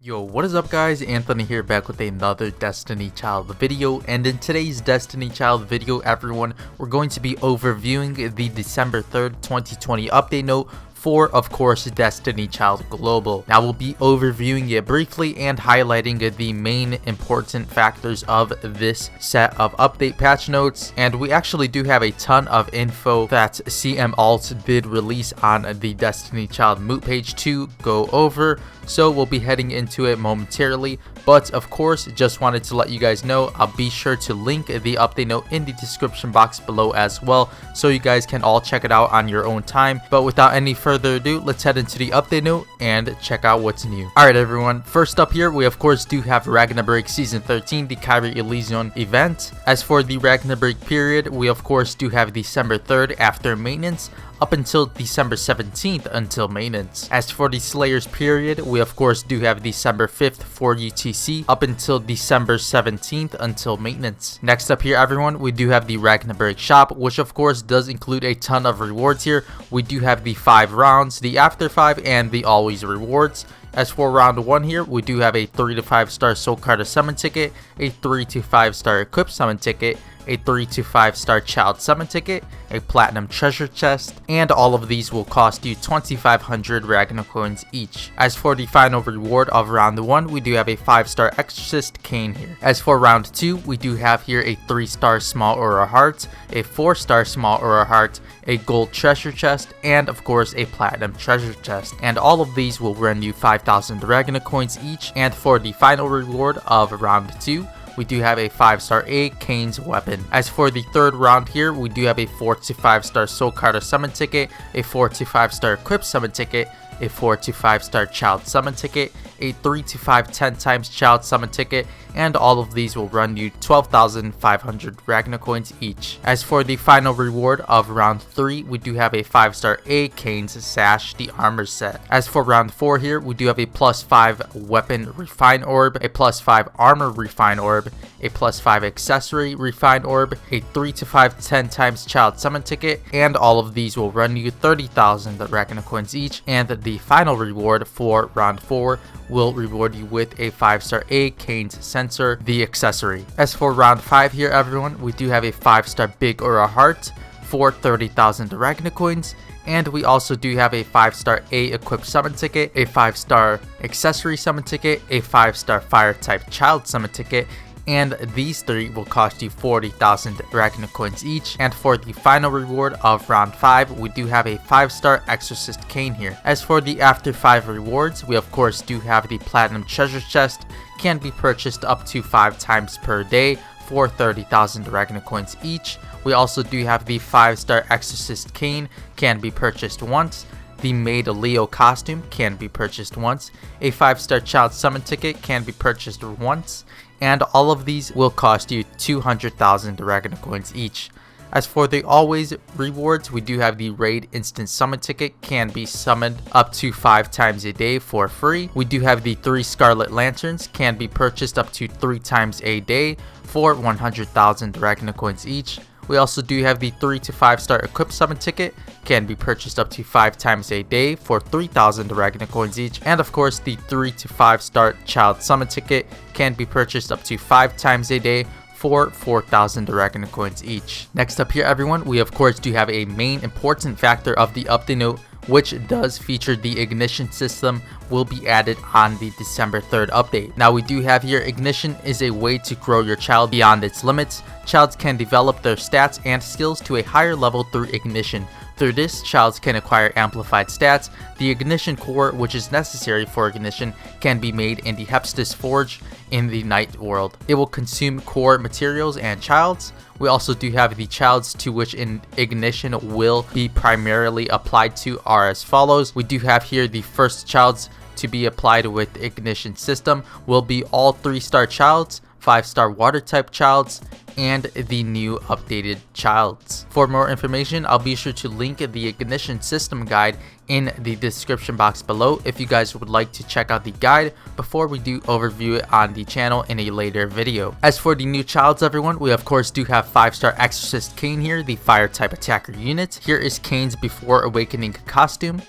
Yo, what is up guys, Anthony here back with another Destiny Child video, and in today's Destiny Child video everyone, we're going to be overviewing the December 3rd, 2020 update note for, of course, Destiny Child Global. Now we'll be overviewing it briefly and highlighting the main important factors of this set of update patch notes, and we actually do have a ton of info that CM Alt did release on the Destiny Child moot page to go over, so we'll be heading into it momentarily. But of course, just wanted to let you guys know, I'll be sure to link the update note in the description box below as well, so you guys can all check it out on your own time. But without any further ado, let's head into the update note and check out what's new. Alright everyone, first up here, we of course do have Ragnarok Break Season 13, the Kyrie Elysion event. As for the Ragnarok Break period, we of course do have December 3rd after maintenance, up until December 17th until maintenance. As for the Slayers period, we of course do have December 5th for UTC up until December 17th until maintenance. Next up here everyone, we do have the Ragnarok Shop, which of course does include a ton of rewards here. We do have the 5 rounds, the after 5, and the always rewards. As for round 1 here, we do have a 3 to 5 star Soul Carter summon ticket, a 3 to 5 star equip summon ticket, a 3 to 5 star child summon ticket, a platinum treasure chest, and all of these will cost you 2,500 Ragnarok coins each. As for the final reward of round 1, we do have a 5-star exorcist Kane here. As for round 2, we do have here a 3-star small aura heart, a 4-star small aura heart, a gold treasure chest, and of course a platinum treasure chest, and all of these will run you 5,000 Ragnarok coins each. And for the final reward of round 2, we do have a 5-star Kane's weapon. As for the third round here, we do have a 4 to 5 star Soul Carter summon ticket, a 4 to 5 star equip summon ticket, a 4 to 5 star child summon ticket, a 3 to 5 10 times child summon ticket, and all of these will run you 12,500 Ragnarok coins each. As for the final reward of round 3, we do have a 5-star Kane's sash, the armor set. As for round 4 here, we do have a +5 weapon refine orb, a +5 armor refine orb, a +5 accessory refine orb, a 3 to 5 10 times child summon ticket, and all of these will run you 30,000 Ragnarok coins each. And the final reward for round 4 will reward you with a 5-star Kane's sensor, the accessory. As for round 5 here everyone, we do have a 5-star big aura heart for 30,000 Ragnarok coins, and we also do have a 5-star equipped summon ticket, a 5-star accessory summon ticket, a 5-star fire type child summon ticket, and these 3 will cost you 40,000 Ragnarok coins each. And for the final reward of round 5, we do have a 5-star exorcist Kane here. As for the after 5 rewards, we of course do have the platinum treasure chest, can be purchased up to 5 times per day for 30,000 Ragnarok coins each. We also do have the 5-star exorcist Kane, can be purchased once. The Maid Leo costume can be purchased once. A 5-star child summon ticket can be purchased once. And all of these will cost you 200,000 Ragnarok coins each. As for the always rewards, we do have the raid instant summon ticket, can be summoned up to 5 times a day for free. We do have the 3 scarlet lanterns, can be purchased up to 3 times a day for 100,000 Ragnarok coins each. We also do have the 3 to 5 star equip summon ticket, can be purchased up to 5 times a day for 3,000 Ragnarok coins each. And of course the 3 to 5 star child summon ticket can be purchased up to 5 times a day for 4,000 Ragnarok coins each. Next up here everyone, we of course do have a main important factor of the update note, which does feature the ignition system, will be added on the December 3rd update. Now we do have here, ignition is a way to grow your child beyond its limits. Childs can develop their stats and skills to a higher level through ignition. Through this, childs can acquire amplified stats. The ignition core, which is necessary for ignition, can be made in the Hephaestus Forge in the Night World. It will consume core materials and childs. We also do have the childs to which ignition will be primarily applied to are as follows. We do have here the first childs to be applied with ignition system will be all 3-star childs, 5-star water type childs, and the new updated childs. For more information, I'll be sure to link the ignition system guide in the description box below if you guys would like to check out the guide before we do overview it on the channel in a later video. As for the new childs everyone, we of course do have 5-star exorcist Kane here, the fire type attacker unit. Here is Kane's before awakening costume,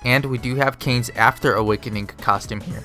and we do have Kane's after awakening costume here.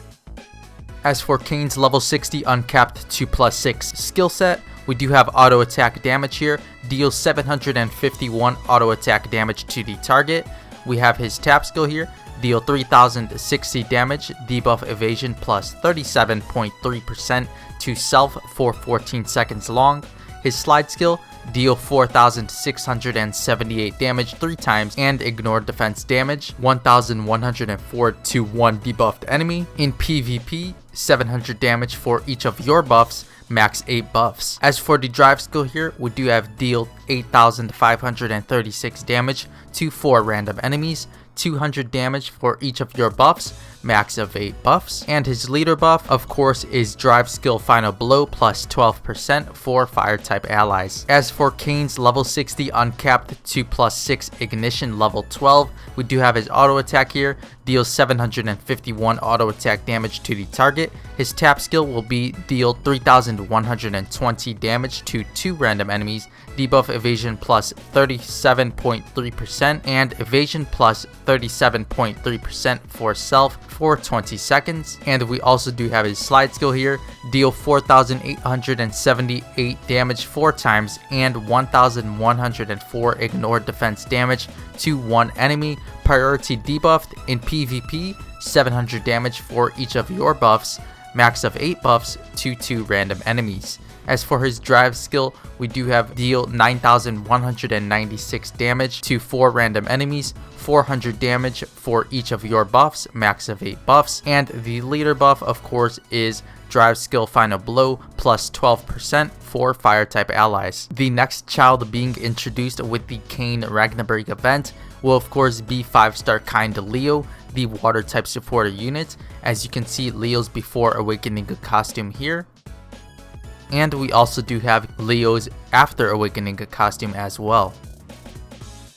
As for Kane's level 60 uncapped 2+6 skill set, we do have auto attack damage here, deals 751 auto attack damage to the target. We have his tap skill here, deal 3060 damage, debuff evasion plus 37.3% to self for 14 seconds long. His slide skill, deal 4,678 damage 3 times and ignore defense damage, 1,104 to 1 debuffed enemy. In PvP, 700 damage for each of your buffs, max 8 buffs. As for the drive skill here, we do have deal 8,536 damage to 4 random enemies, 200 damage for each of your buffs, max of 8 buffs. And his leader buff, of course, is drive skill final blow plus 12% for fire type allies. As for Kane's level 60 uncapped 2+6 ignition level 12, we do have his auto attack here, deals 751 auto attack damage to the target. His tap skill will be deal 3,120 damage to 2 random enemies, debuff evasion plus 37.3% and evasion plus 37.3% for self for 20 seconds. And we also do have his slide skill here, deal 4,878 damage 4 times and 1,104 ignore defense damage to 1 enemy, priority debuffed. In PvP, 700 damage for each of your buffs, max of 8 buffs to 2 random enemies. As for his drive skill, we do have deal 9,196 damage to 4 random enemies, 400 damage for each of your buffs, max of 8 buffs. And the leader buff, of course, is drive skill final blow plus 12% for fire type allies. The next child being introduced with the Cain Ragna Break event will of course be 5-star Kind Leo, the water type supporter unit. As you can see, Leo's before awakening a costume here. And we also do have Leo's after awakening a costume as well.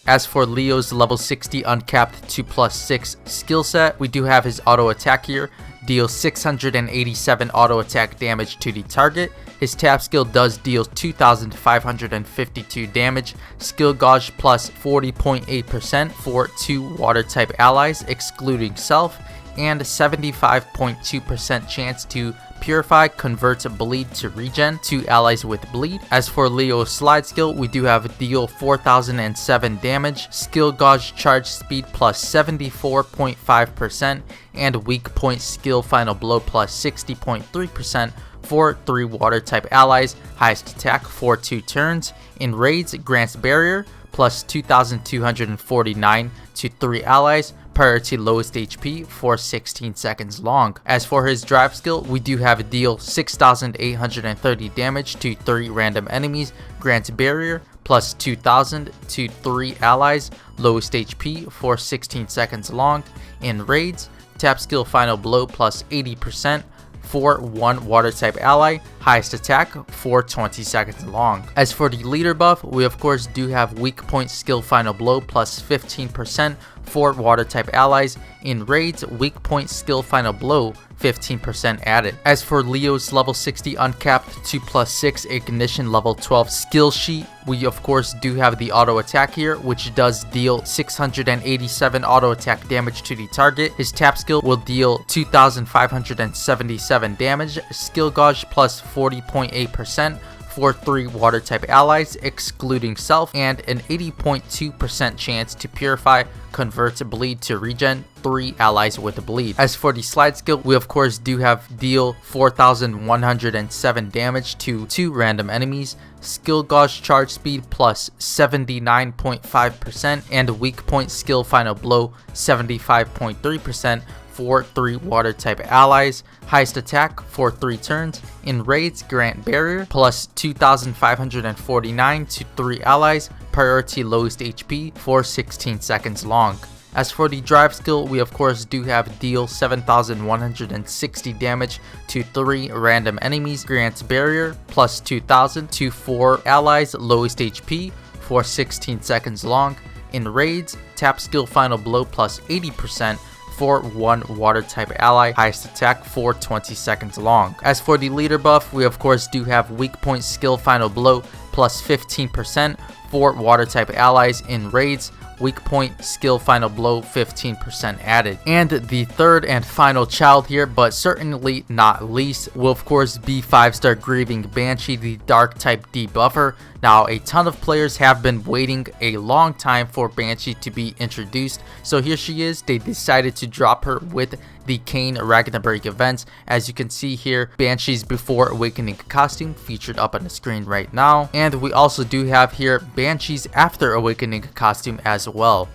As for Leo's level 60 uncapped 2+6 skill set, we do have his auto attack here, deals 687 auto attack damage to the target. His tap skill does deal 2,552 damage, skill gauge plus 40.8% for 2 water type allies excluding self, and 75.2% chance to purify, convert bleed to regen to allies with bleed. As for Leo's slide skill, we do have deal 4,007 damage, skill gauge charge speed plus 74.5%, and weak point skill final blow plus 60.3% for 3 water type allies, highest attack for 2 turns. In raids, grants barrier plus 2,249 to 3 allies, priority lowest HP for 16 seconds long. As for his drive skill, we do have deal 6,830 damage to 3 random enemies, grants barrier plus 2,000 to 3 allies, lowest HP for 16 seconds long. In raids, tap skill final blow plus 80% for 1 water type ally, highest attack for 20 seconds long. As for the leader buff, we of course do have weak point skill final blow plus 15% for water type allies. In raids, weak point skill final blow 15% added. As for Leo's level 60 uncapped 2+6 ignition level 12 skill sheet, we of course do have the auto attack here, which does deal 687 auto attack damage to the target. His tap skill will deal 2,577 damage, skill gauge plus 40.8% for 3 water type allies excluding self, and an 80.2% chance to purify, convert bleed to regen 3 allies with bleed. As for the slide skill, we of course do have deal 4,107 damage to 2 random enemies, skill gauge charge speed plus 79.5%, and weak point skill final blow 75.3% for 3 water type allies, highest attack for 3 turns. In raids, grant barrier plus 2,549 to 3 allies, priority lowest HP for 16 seconds long. As for the drive skill, we of course do have deal 7,160 damage to 3 random enemies, grants barrier plus 2,000 to 4 allies, lowest HP for 16 seconds long. In raids, tap skill final blow plus 80% for 1 water type ally, highest attack for 20 seconds long. As for the leader buff, we of course do have weak point skill final blow plus 15% for water type allies. In raids, weak point, skill final blow 15% added. And the third and final child here, but certainly not least, will of course be 5-star Grieving Banshee, the dark type debuffer. Now, a ton of players have been waiting a long time for Banshee to be introduced, so here she is. They decided to drop her with the Cain Ragna Break events. As you can see here, Banshee's Before Awakening costume featured up on the screen right now, and we also do have here Banshee's After Awakening costume as well.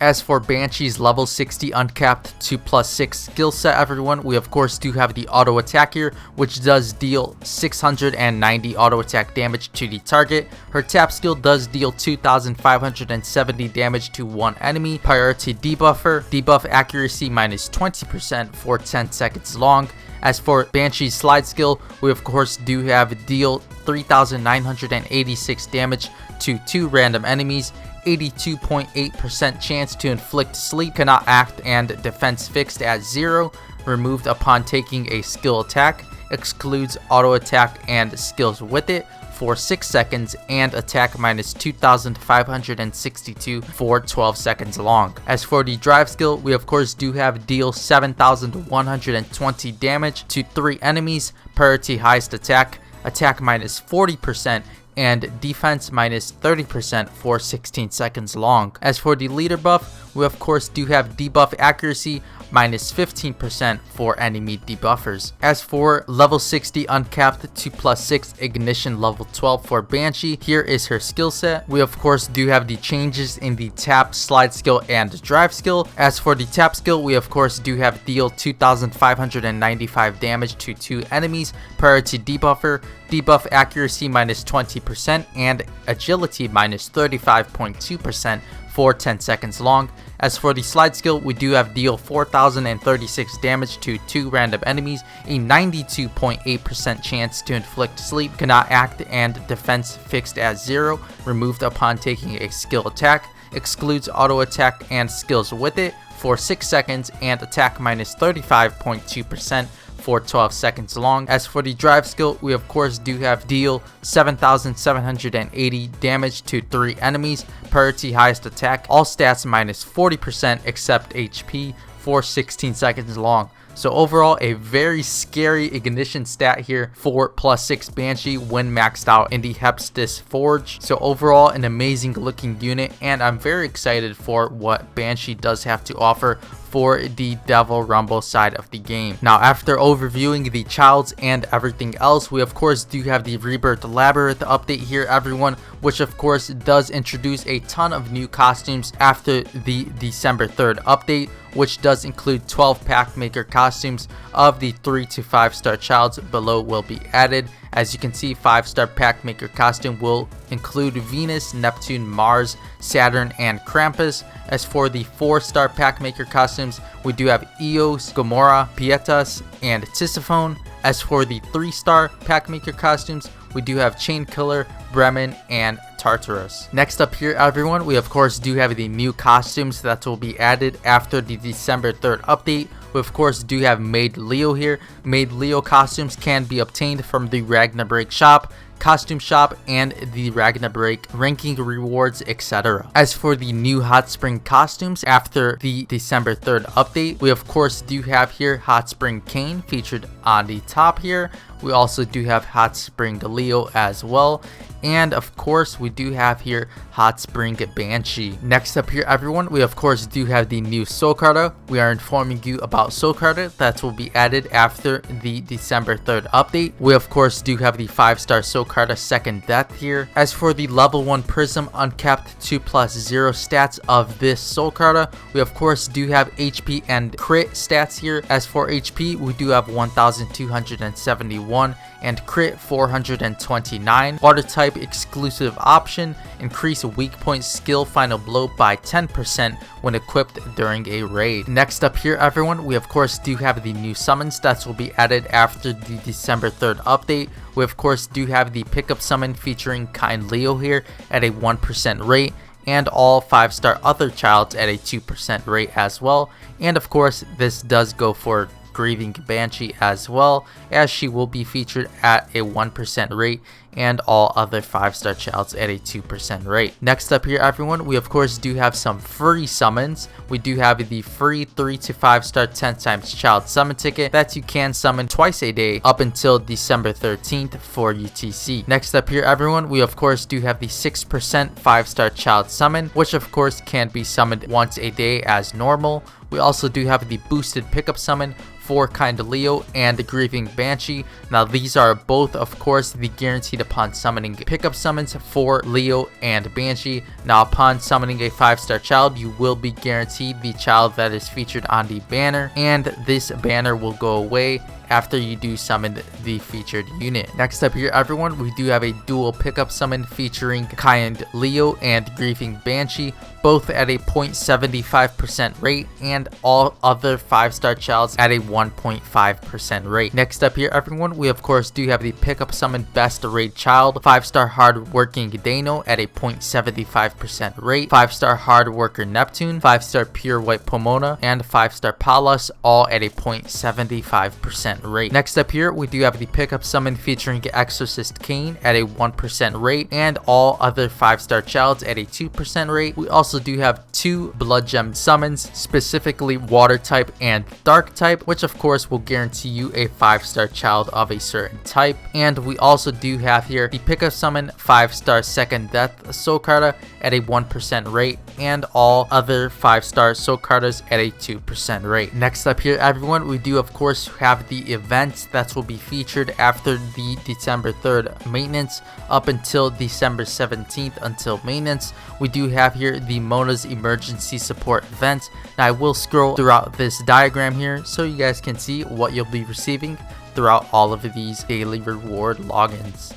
As for Banshee's level 60 uncapped 2+6 skill set, everyone, we of course do have the auto attack here, which does deal 690 auto attack damage to the target. Her tap skill does deal 2,570 damage to one enemy. Priority debuffer, debuff accuracy minus 20% for 10 seconds long. As for Banshee's slide skill, we of course do have deal 3,986 damage to 2 random enemies, 82.8% chance to inflict sleep, cannot act, and defense fixed at 0, removed upon taking a skill attack, excludes auto attack and skills with it for 6 seconds, and attack minus 2,562 for 12 seconds long. As for the drive skill, we of course do have deal 7,120 damage to 3 enemies, priority highest attack, attack minus 40%, and defense minus 30% for 16 seconds long. As for the leader buff, we of course do have debuff accuracy minus 15% for enemy debuffers. As for level 60 uncapped 2+6 ignition level 12 for Banshee, here is her skill set. We of course do have the changes in the tap, slide skill, and drive skill. As for the tap skill, we of course do have deal 2,595 damage to 2 enemies, priority debuffer, debuff accuracy minus 20%, and agility minus 35.2% for 10 seconds long. As for the slide skill, we do have deal 4,036 damage to 2 random enemies, a 92.8% chance to inflict sleep, cannot act, and defense fixed at 0, removed upon taking a skill attack, excludes auto attack and skills with it for 6 seconds, and attack minus 35.2% for 12 seconds long. As for the drive skill, we of course do have deal 7,780 damage to 3 enemies, priority highest attack, all stats minus 40% except HP for 16 seconds long. So overall, a very scary ignition stat here for +6 Banshee when maxed out in the Hephaestus Forge. So overall, an amazing looking unit, and I'm very excited for what Banshee does have to offer for the Devil Rumble side of the game. Now, after overviewing the childs and everything else, we of course do have the Rebirth Labyrinth update here, everyone, which of course does introduce a ton of new costumes after the December 3rd update, which does include 12 pack maker costumes of the 3 to 5 star childs below will be added. As you can see, 5-star pack maker costume will include Venus, Neptune, Mars, Saturn, and Krampus. As for the 4-star pack maker costumes, we do have Eos, Gomorrah, Pietas, and Tisiphone. As for the 3-star pack maker costumes, we do have Chain Killer, Bremen, and Tartarus. Next up here, everyone, we of course do have the new costumes that will be added after the December 3rd update. We of course do have Maid Leo here. Maid Leo costumes can be obtained from the Ragnarok Shop, Costume Shop, and the Ragna Break ranking rewards, etc. As for the new Hot Spring costumes after the December 3rd update, we of course do have here Hot Spring Kane featured on the top here. We also do have Hot Spring Leo as well. And of course, we do have here Hot Spring Banshee. Next up here, everyone, we of course do have the new Soul Carta. We are informing you about Soul Carta that will be added after the December 3rd update. We of course do have the 5-star Soul Carta Second Death here. As for the level 1 Prism uncapped 2+0 stats of this Soul Carta, we of course do have HP and crit stats here. As for HP, we do have 1,271 and crit 429. Water type exclusive option, increase weak point skill final blow by 10% when equipped during a raid. Next up here, everyone, we of course do have the new summon stats will be added after the December 3rd update. We of course do have the pickup summon featuring Cain Leo here at a 1% rate, and all 5-star other childs at a 2% rate as well. And of course, this does go for Grieving Banshee as well, as she will be featured at a 1% rate and all other 5-star childs at a 2% rate. Next up here, everyone, we of course do have some free summons. We do have the free 3 to 5-star 10 times child summon ticket that you can summon twice a day up until December 13th for UTC. Next up here, everyone, we of course do have the 6% 5-star child summon, which of course can be summoned once a day as normal. We also do have the boosted pickup summon for Kind Leo and the Grieving Banshee. Now these are both of course the guaranteed upon summoning pickup summons for Leo and Banshee. Now upon summoning a 5-star child, you will be guaranteed the child that is featured on the banner, and this banner will go away after you do summon the featured unit. Next up here, everyone, we do have a dual pickup summon featuring Kind Leo and Grieving Banshee, both at a 0.75% rate, and all other 5-star childs at a 1.5% rate. Next up here, everyone, we of course do have the pickup summon Best Raid Child, 5-star Hard Working Dano at a 0.75% rate, 5-star Hard Worker Neptune, 5-star Pure White Pomona, and 5-star Palas, all at a 0.75% rate. Next up here, we do have the pickup summon featuring Exorcist Kane at a 1% rate, and all other 5-star childs at a 2% rate. We also do have 2 Blood Gem summons, specifically Water type and Dark type, which of course will guarantee you a 5-star child of a certain type. And we also do have here the pickup summon 5-star Second Death Soul Carta at a 1% rate, and all other 5-star Soul Cartas at a 2% rate. Next up here, everyone, we do of course have the events that will be featured after the December 3rd maintenance up until December 17th until maintenance. We do have here the Mona's Emergency Support event. Now I will scroll throughout this diagram here so you guys can see what you'll be receiving throughout all of these daily reward logins.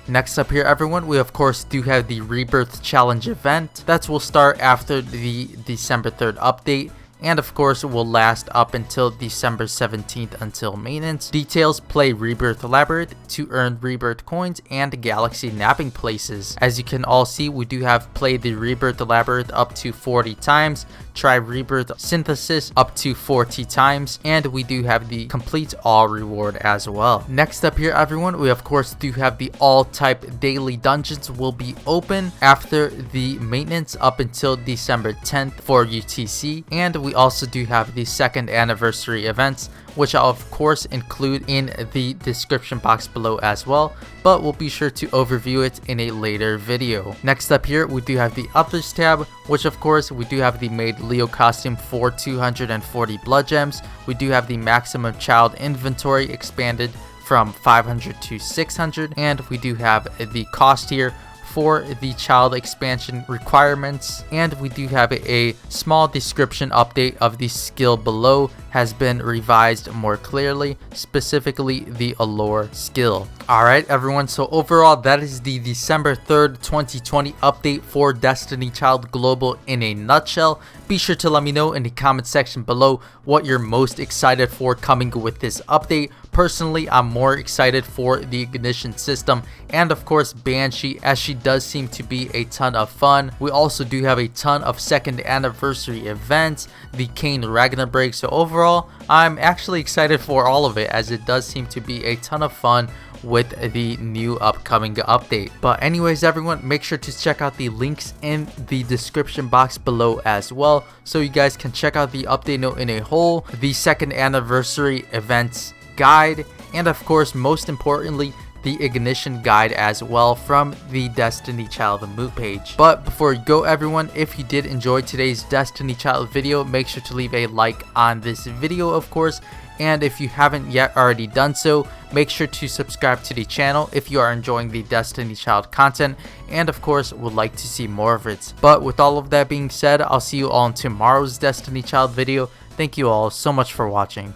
Next up here, everyone, we of course do have the Rebirth Challenge event that will start after the December 3rd update, and of course will last up until December 17th until maintenance. Details: play Rebirth Labyrinth to earn Rebirth coins and Galaxy Napping Places. As you can all see, we do have played the Rebirth Labyrinth up to 40 times, try Rebirth Synthesis up to 40 times, and we do have the Complete All reward as well. Next up here, everyone, we of course do have the All type daily dungeons will be open after the maintenance up until December 10th for UTC, and we also do have the 2nd anniversary events, which I'll of course include in the description box below as well, but we'll be sure to overview it in a later video. Next up here, we do have the Others tab, which of course we do have the Made Leo costume for 240 blood gems. We do have the maximum child inventory expanded from 500 to 600, and we do have the cost here for the child expansion requirements, and we do have a small description update of the skill below has been revised more clearly, specifically the Allure skill. Alright everyone, so overall that is the December 3rd 2020 update for Destiny Child Global in a nutshell. Be sure to let me know in the comment section below what you're most excited for coming with this update. Personally, I'm more excited for the Ignition system and of course Banshee, as she does seem to be a ton of fun. We also do have a ton of 2nd anniversary events, the Cain Ragna Break, so overall I'm actually excited for all of it, as it does seem to be a ton of fun with the new upcoming update. But anyways everyone, make sure to check out the links in the description box below as well, so you guys can check out the update note in a whole, the 2nd anniversary events guide, and of course most importantly the Ignition guide as well from the Destiny Child moot page. But before you go everyone, if you did enjoy today's Destiny Child video, make sure to leave a like on this video of course, and if you haven't yet already done so, make sure to subscribe to the channel if you are enjoying the Destiny Child content and of course would like to see more of it. But with all of that being said, I'll see you all in tomorrow's Destiny Child video. Thank you all so much for watching.